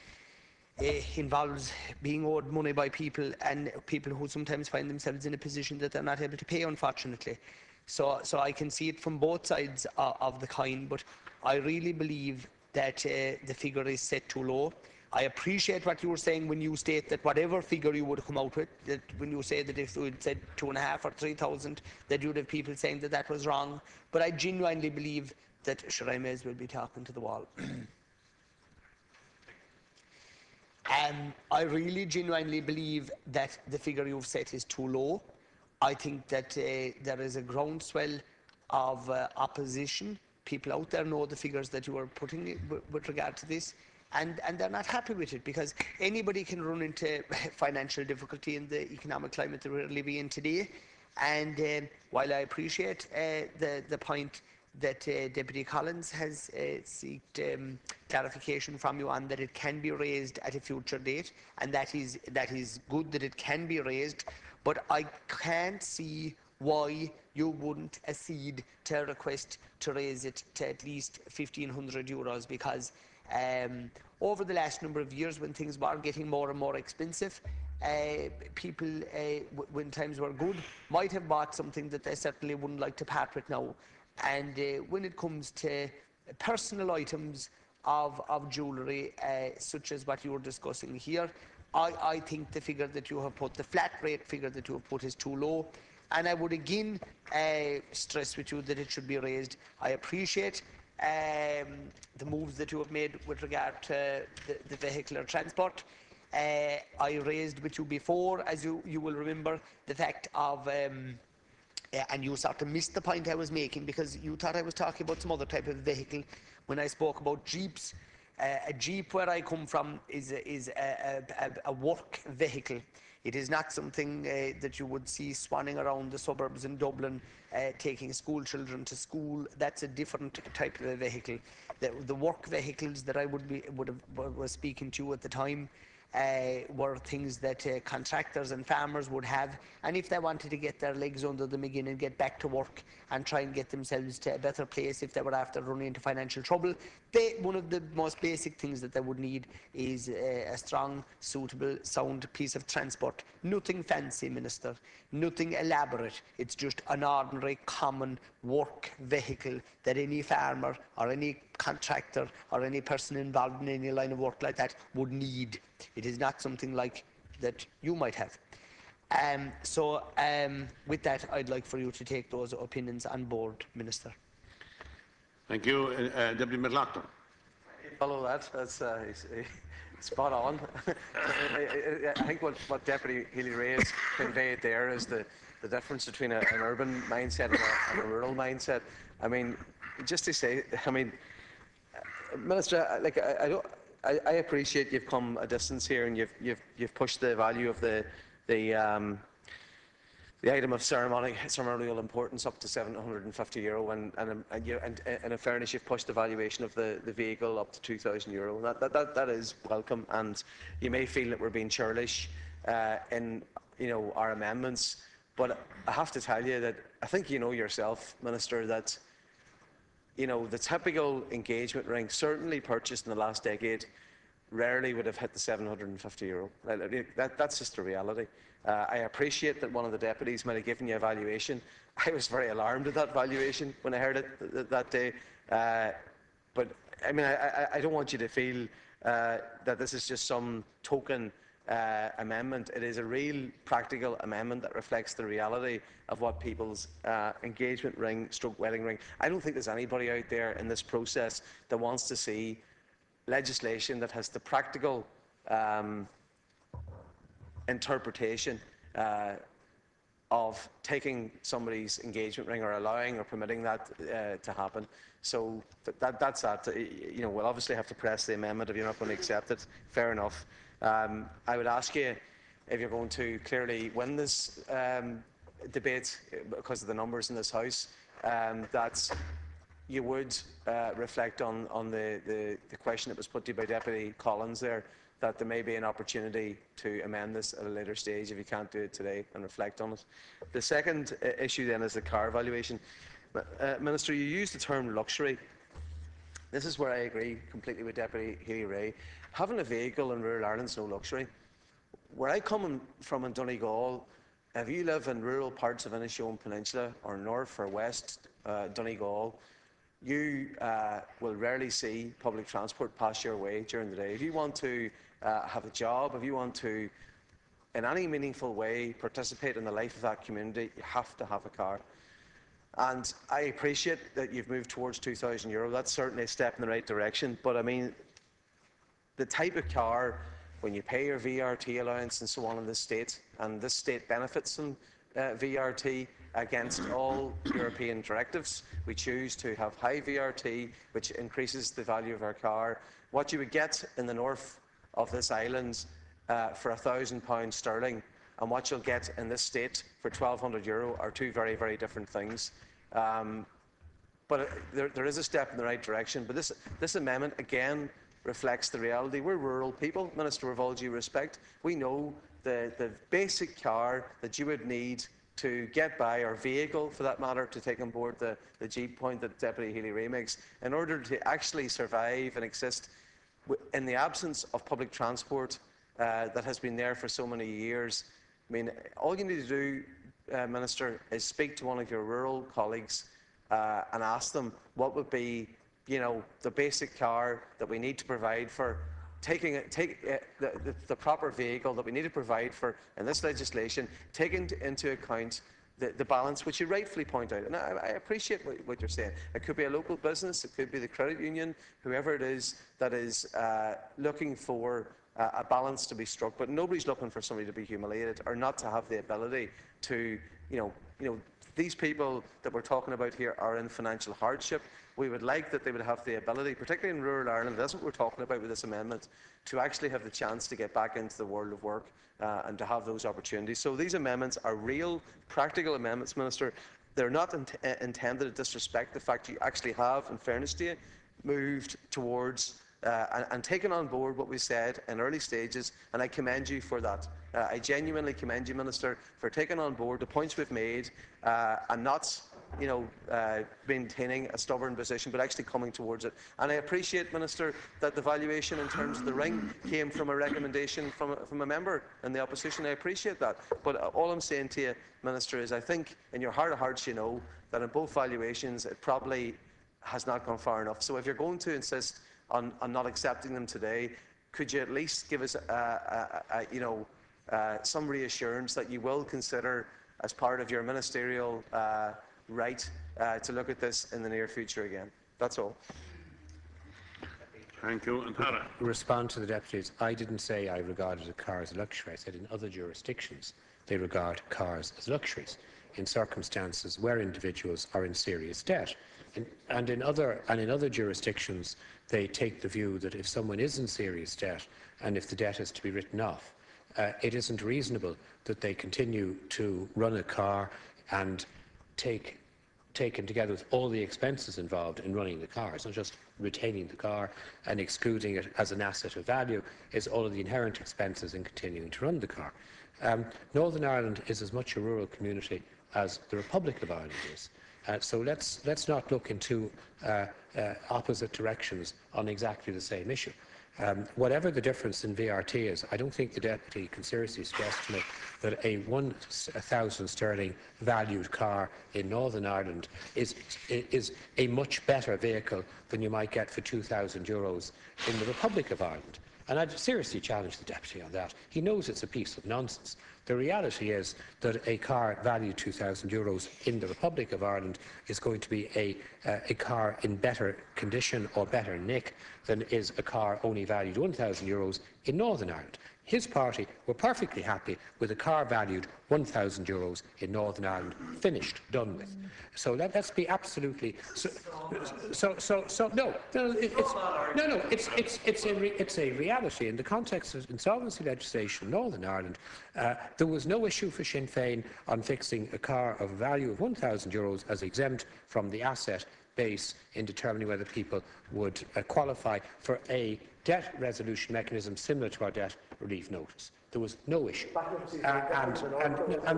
involves being owed money by people, and people who sometimes find themselves in a position that they're not able to pay, unfortunately. So I can see it from both sides of the coin, but I really believe that the figure is set too low. I appreciate what you were saying when you state that whatever figure you would come out with, that when you say that if you had said 2.5 or 3,000, that you'd have people saying that that was wrong. But I genuinely believe that I may as well be talking to the wall. I really genuinely believe that the figure you've set is too low. I think that there is a groundswell of opposition. People out there know the figures that you are putting with regard to this, and they're not happy with it, because anybody can run into financial difficulty in the economic climate that we're living in today. And while I appreciate the point that Deputy Collins has sought clarification from you on, that it can be raised at a future date, and that is good that it can be raised, but I can't see why you wouldn't accede to a request to raise it to at least €1,500, because over the last number of years, when things were getting more and more expensive, people, when times were good, might have bought something that they certainly wouldn't like to part with now. And when it comes to personal items of jewellery, such as what you were discussing here, I think the figure that you have put, the flat rate figure that you have put, is too low. And I would again stress with you that it should be raised. I appreciate the moves that you have made with regard to the vehicular transport. I raised with you before, as you will remember, the fact of, and you sort of missed the point I was making, because you thought I was talking about some other type of vehicle when I spoke about Jeeps. A Jeep, where I come from, is a work vehicle. It is not something that you would see swanning around the suburbs in Dublin, taking school children to school. That's a different type of a vehicle. The work vehicles that I was speaking to at the time were things that contractors and farmers would have, and if they wanted to get their legs under them again and get back to work and try and get themselves to a better place if they were after running into financial trouble, one of the most basic things that they would need is a strong, suitable, sound piece of transport. Nothing fancy, Minister, nothing elaborate. It's just an ordinary, common work vehicle that any farmer or any contractor or any person involved in any line of work like that would need. It is not something like that you might have. With that, I'd like for you to take those opinions on board, Minister. Thank you. Deputy McLaughlin. Follow that. That's spot on. I think what Deputy Healy-Rae has conveyed there is the difference between an urban mindset and a rural mindset. I mean, just to say, I mean, Minister, like I appreciate you've come a distance here and you've pushed the value of the item of ceremonial importance up to €750, and in fairness, you've pushed the valuation of the vehicle up to €2,000. That is welcome, and you may feel that we're being churlish in our amendments, but I have to tell you that I think you know yourself, Minister, that the typical engagement ring, certainly purchased in the last decade, rarely would have hit the €750. That's just a reality. I appreciate that one of the deputies might have given you a valuation. I was very alarmed at that valuation when I heard it that day. But I mean, I don't want you to feel that this is just some token amendment. It is a real practical amendment that reflects the reality of what people's engagement ring / wedding ring. I don't think there's anybody out there in this process that wants to see legislation that has the practical interpretation of taking somebody's engagement ring or allowing or permitting that to happen. So that's that. We'll obviously have to press the amendment if you're not going to accept it. Fair enough. I would ask you, if you're going to clearly win this debate because of the numbers in this House, that you would reflect on the question that was put to you by Deputy Collins there, that there may be an opportunity to amend this at a later stage if you can't do it today, and reflect on it. The second issue then is the car valuation. Minister, you used the term luxury. This is where I agree completely with Deputy Healy-Rae. Having a vehicle in rural Ireland is no luxury. Where I come from in Donegal, if you live in rural parts of Inishowen Peninsula or north or west Donegal, you will rarely see public transport pass your way during the day. If you want to have a job, if you want to, in any meaningful way, participate in the life of that community, you have to have a car. And I appreciate that you've moved towards €2,000. That's certainly a step in the right direction. But I mean, the type of car, when you pay your VRT allowance and so on in this state, and this state benefits from VRT against all European directives, we choose to have high VRT, which increases the value of our car. What you would get in the north of this island for £1,000 sterling, and what you'll get in this state for €1,200 are two very, very different things. But there is a step in the right direction. But this amendment, again, reflects the reality. We're rural people, Minister, with all due respect. We know the basic car that you would need to get by, or vehicle for that matter, to take on board the Jeep point that Deputy Healy-Rae makes, in order to actually survive and exist in the absence of public transport that has been there for so many years. I mean, all you need to do, Minister, is speak to one of your rural colleagues and ask them what would be, the basic car that we need to provide for the proper vehicle that we need to provide for in this legislation, taking into account the balance which you rightfully point out. And I appreciate what you're saying. It could be a local business, it could be the credit union, whoever it is that is looking for a balance to be struck, but nobody's looking for somebody to be humiliated or not to have the ability to, these people that we're talking about here are in financial hardship. We would like that they would have the ability, particularly in rural Ireland, that's what we're talking about with this amendment, to actually have the chance to get back into the world of work and to have those opportunities. So these amendments are real, practical amendments, Minister. They're not intended to disrespect the fact you actually have, in fairness to you, moved towards and taken on board what we said in early stages, and I commend you for that. I genuinely commend you, Minister, for taking on board the points we've made and not maintaining a stubborn position, but actually coming towards it. And I appreciate, Minister, that the valuation in terms of the ring came from a recommendation from a member in the opposition. I appreciate that. But all I'm saying to you, Minister, is I think in your heart of hearts you know that in both valuations it probably has not gone far enough. So if you're going to insist on not accepting them today, could you at least give us some reassurance that you will consider, as part of your ministerial right, to look at this in the near future again? That's all. Thank you. And Hannah. Respond to the deputies. I didn't say I regarded a car as a luxury. I said in other jurisdictions they regard cars as luxuries in circumstances where individuals are in serious debt. And in other jurisdictions, they take the view that if someone is in serious debt and if the debt is to be written off, it isn't reasonable that they continue to run a car and taken together with all the expenses involved in running the car. It's not just retaining the car and excluding it as an asset of value, it's all of the inherent expenses in continuing to run the car. Northern Ireland is as much a rural community as the Republic of Ireland is. So let's not look in two opposite directions on exactly the same issue. Whatever the difference in VRT is, I don't think the Deputy can seriously suggest to me that a 1,000 sterling valued car in Northern Ireland is a much better vehicle than you might get for €2,000 in the Republic of Ireland. And I'd seriously challenge the Deputy on that. He knows it's a piece of nonsense. The reality is that a car valued €2,000 in the Republic of Ireland is going to be a car in better condition or better nick than is a car only valued €1,000 in Northern Ireland. His party were perfectly happy with a car valued €1,000 in Northern Ireland, finished, done with. So let's be absolutely it's a reality in the context of insolvency legislation in Northern Ireland. There was no issue for Sinn Féin on fixing a car of a value of €1,000 as exempt from the asset base in determining whether people would qualify for a debt resolution mechanism similar to our debt relief notice. There was no issue, and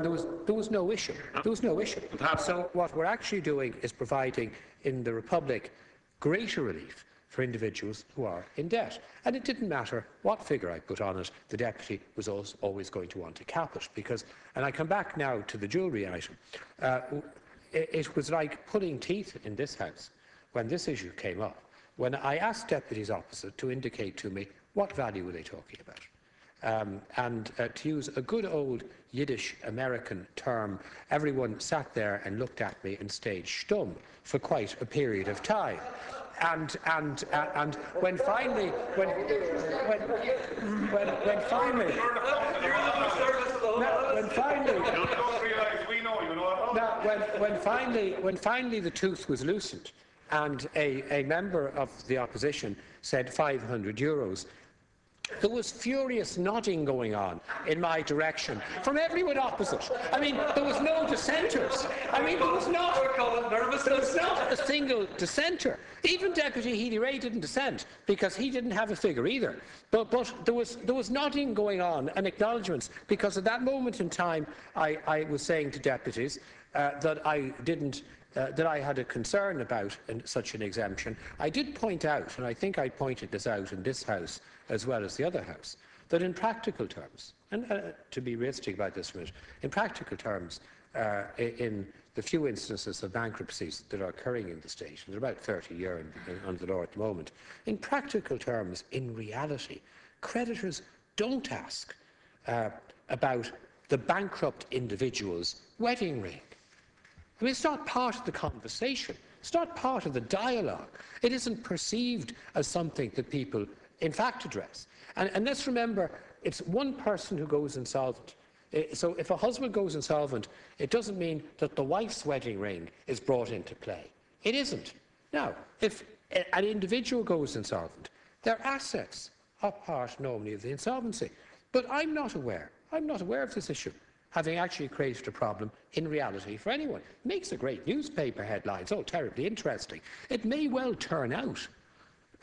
there was no issue. There was no issue. So what we're actually doing is providing in the Republic greater relief for individuals who are in debt. And it didn't matter what figure I put on it, the Deputy was always going to want to cap it, because, and I come back now to the jewellery item, it was like pulling teeth in this House when this issue came up, when I asked deputies opposite to indicate to me what value were they talking about. To use a good old Yiddish American term, everyone sat there and looked at me and stayed stum for quite a period of time. And when finally, when finally the tooth was loosened, and a member of the opposition said €500, there was furious nodding going on in my direction from everyone opposite. I mean, there was no dissenters. I mean, there was not a single dissenter. Even Deputy Healy-Rae didn't dissent because he didn't have a figure either. But there was nodding going on and acknowledgements, because at that moment in time I was saying to deputies that I had a concern about such an exemption. I did point out, and I think I pointed this out in this House as well as the other House, that in practical terms, and to be realistic about this for a minute, in practical terms, in the few instances of bankruptcies that are occurring in the state, and there are about 30 a year under the law at the moment, in practical terms, in reality, creditors don't ask about the bankrupt individual's wedding ring. I mean, it's not part of the conversation. It's not part of the dialogue. It isn't perceived as something that people, in fact, address. And let's remember, it's one person who goes insolvent. So if a husband goes insolvent, it doesn't mean that the wife's wedding ring is brought into play. It isn't. Now, if an individual goes insolvent, their assets are part normally of the insolvency. But I'm not aware of this issue having actually created a problem in reality for anyone. It makes a great newspaper headlines, oh, terribly interesting. It may well turn out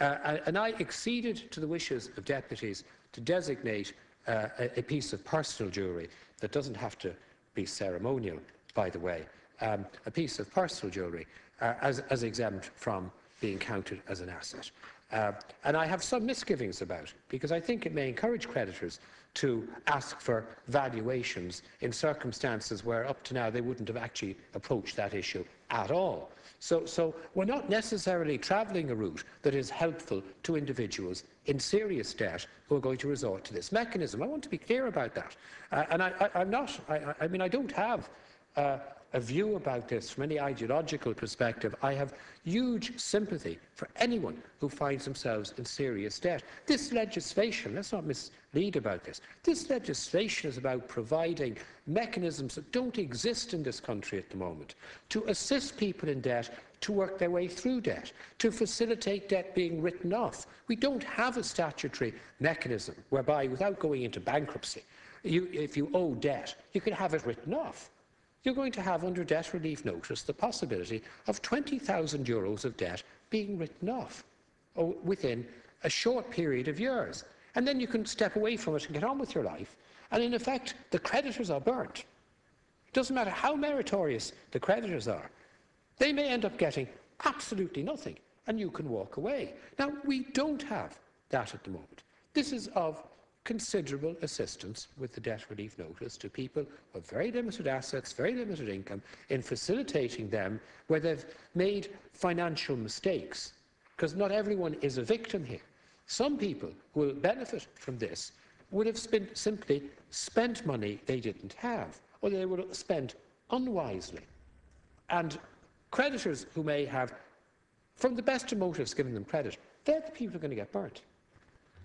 And I acceded to the wishes of deputies to designate a piece of personal jewellery that doesn't have to be ceremonial, by the way, a piece of personal jewellery as exempt from being counted as an asset. And I have some misgivings about it, because I think it may encourage creditors to ask for valuations in circumstances where up to now they wouldn't have actually approached that issue at all. So we're not necessarily travelling a route that is helpful to individuals in serious debt who are going to resort to this mechanism. I want to be clear about that. And I don't have a view about this from any ideological perspective. I have huge sympathy for anyone who finds themselves in serious debt. This legislation, let's not mislead about this, this legislation is about providing mechanisms that don't exist in this country at the moment to assist people in debt to work their way through debt, to facilitate debt being written off. We don't have a statutory mechanism whereby, without going into bankruptcy, if you owe debt, you can have it written off. You're going to have, under debt relief notice, the possibility of €20,000 of debt being written off within a short period of years. And then you can step away from it and get on with your life. And in effect, the creditors are burnt. It doesn't matter how meritorious the creditors are. They may end up getting absolutely nothing, and you can walk away. Now, we don't have that at the moment. This is of considerable assistance with the debt relief notice to people with very limited assets, very limited income, in facilitating them where they've made financial mistakes, because not everyone is a victim here. Some people who will benefit from this would have simply spent money they didn't have, or they would have spent unwisely. And creditors who may have, from the best of motives, given them credit, they're the people who are going to get burnt.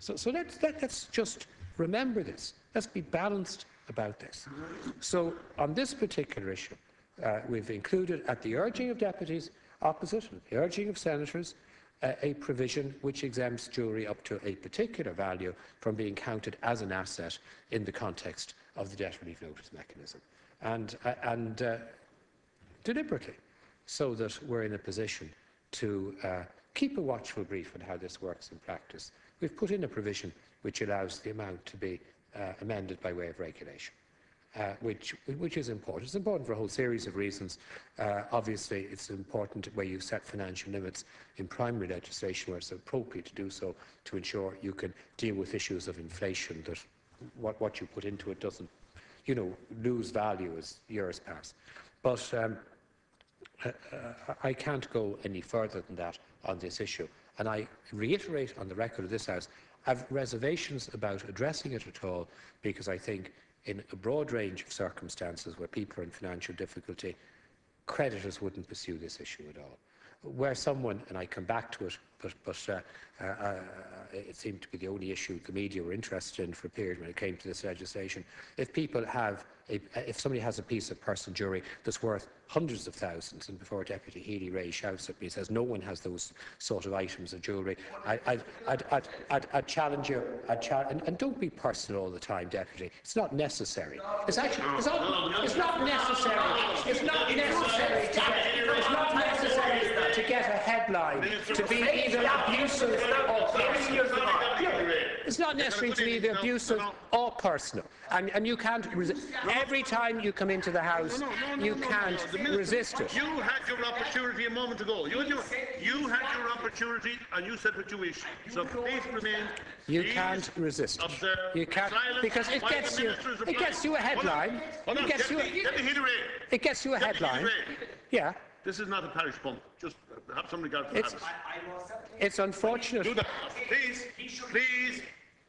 So let's just remember this. Let's be balanced about this. So on this particular issue, we've included, at the urging of deputies opposite, and the urging of senators, a provision which exempts jewellery up to a particular value from being counted as an asset in the context of the debt relief notice mechanism. And deliberately, so that we're in a position to keep a watchful brief on how this works in practice, we've put in a provision which allows the amount to be amended by way of regulation, which is important. It's important for a whole series of reasons. Obviously, it's important where you set financial limits in primary legislation where it's appropriate to do so, to ensure you can deal with issues of inflation, that what you put into it doesn't, lose value as years pass. But I can't go any further than that on this issue. And I reiterate on the record of this House, I have reservations about addressing it at all, because I think in a broad range of circumstances where people are in financial difficulty, creditors wouldn't pursue this issue at all. Where someone, and I come back to it, but it seemed to be the only issue the media were interested in for a period when it came to this legislation. If somebody has a piece of personal jewellery that's worth hundreds of thousands, and before Deputy Healy-Rae shouts at me and says no one has those sort of items of jewellery, I'd challenge you, and don't be personal all the time, Deputy. It's not necessary. It's not necessary. It's not necessary to get a headline to be either abusive or personal. It's not necessary to be either abusive or personal. And you can't every time you come into the House, you can't resist it. You had your opportunity a moment ago. You had your opportunity, and you said what you wish. So please remain. You can't resist it. You can't, because it gets you a headline. It gets you a headline. Yeah. This is not a parish pump. Just have somebody go. It's unfortunate. Do that. Please.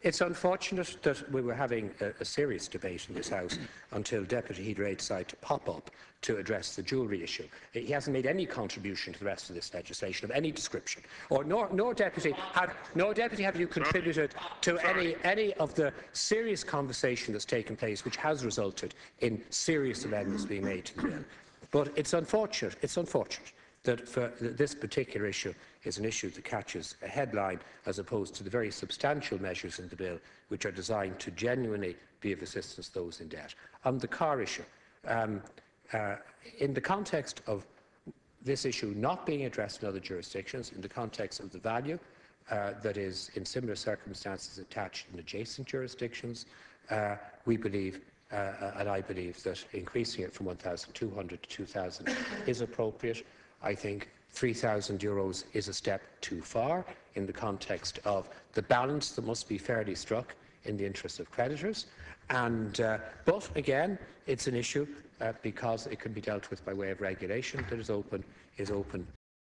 It's unfortunate that we were having a serious debate in this House until Deputy Healy-Rae decided to pop up to address the jewellery issue. He hasn't made any contribution to the rest of this legislation of any description, nor Deputy have you contributed to any of the serious conversation that's taken place, which has resulted in serious amendments being made to the bill. But it's unfortunate that for this particular issue is an issue that catches a headline, as opposed to the very substantial measures in the bill which are designed to genuinely be of assistance to those in debt. On the car issue, in the context of this issue not being addressed in other jurisdictions, in the context of the value that is in similar circumstances attached in adjacent jurisdictions, we believe and I believe that increasing it from 1,200 to 2,000 is appropriate. I think €3,000 is a step too far in the context of the balance that must be fairly struck in the interest of creditors. But again, it's an issue because it can be dealt with by way of regulation that is open